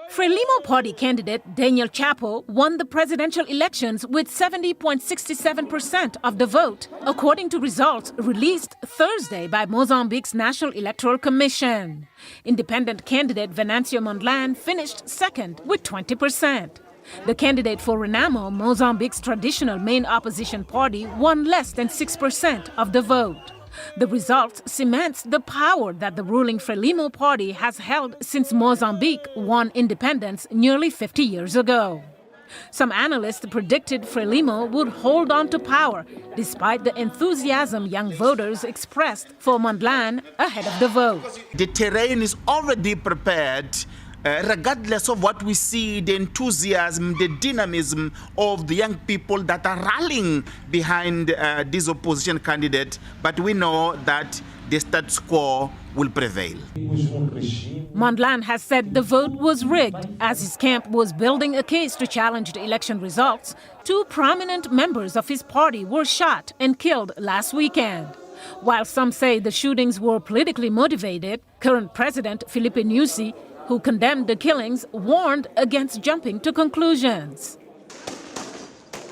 Frelimo party candidate Daniel Chapo won the presidential elections with 70.67% of the vote, according to results released Thursday by Mozambique's National Electoral Commission. Independent candidate Venancio Mondlane finished second with 20%. The candidate for Frelimo, Mozambique's traditional main opposition party, won less than 6% of the vote. The result cements the power that the ruling Frelimo party has held since Mozambique won independence nearly 50 years ago. Some analysts predicted Frelimo would hold on to power, despite the enthusiasm young voters expressed for Mondlane ahead of the vote. The terrain is already prepared. Regardless of what we see, the enthusiasm, the dynamism of the young people that are rallying behind this opposition candidate, but we know that the status quo will prevail. Mondlane has said the vote was rigged. As his camp was building a case to challenge the election results, two prominent members of his party were shot and killed last weekend. While some say the shootings were politically motivated, current President Filipe Nyusi, who condemned the killings, warned against jumping to conclusions.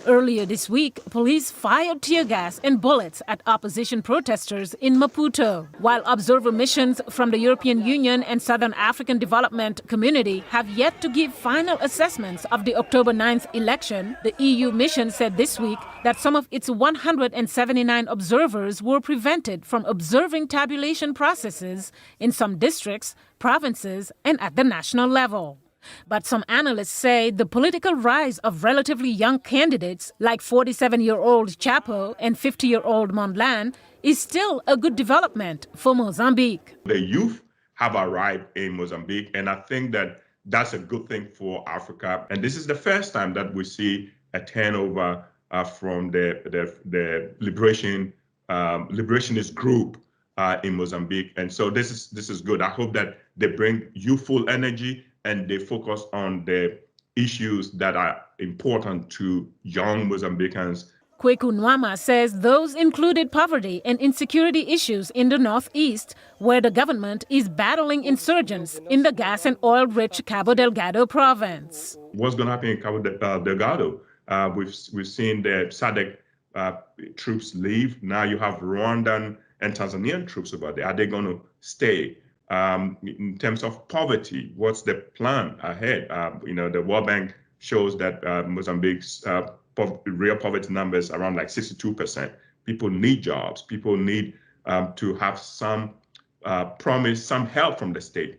Earlier this week, police fired tear gas and bullets at opposition protesters in Maputo. While observer missions from the European Union and Southern African Development Community have yet to give final assessments of the October 9th election, the EU mission said this week that some of its 179 observers were prevented from observing tabulation processes in some districts, provinces, and at the national level. But some analysts say the political rise of relatively young candidates like 47-year-old Chapo and 50-year-old Mondlane is still a good development for Mozambique. The youth have arrived in Mozambique, and I think that that's a good thing for Africa. And this is the first time that we see a turnover from the liberationist group in Mozambique. And so this is good. I hope that they bring youthful energy and they focus on the issues that are important to young Moçambicans. Kweku Nwama says those included poverty and insecurity issues in the northeast, where the government is battling insurgents in the gas and oil-rich Cabo Delgado province. What's going to happen in Cabo Delgado? We've seen the SADC troops leave. Now you have Rwandan and Tanzanian troops over there. Are they going to stay? In terms of poverty, what's the plan ahead? The World Bank shows that Mozambique's real poverty numbers around like 62%. People need jobs. People need to have some promise, some help from the state.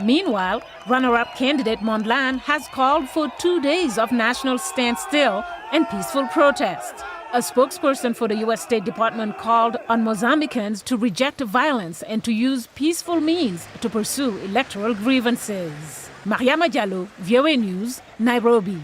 Meanwhile, runner-up candidate Mondlane has called for 2 days of national standstill and peaceful protest. A spokesperson for the U.S. State Department called on Moçambicans to reject violence and to use peaceful means to pursue electoral grievances. Mariama Diallo, VOA News, Nairobi.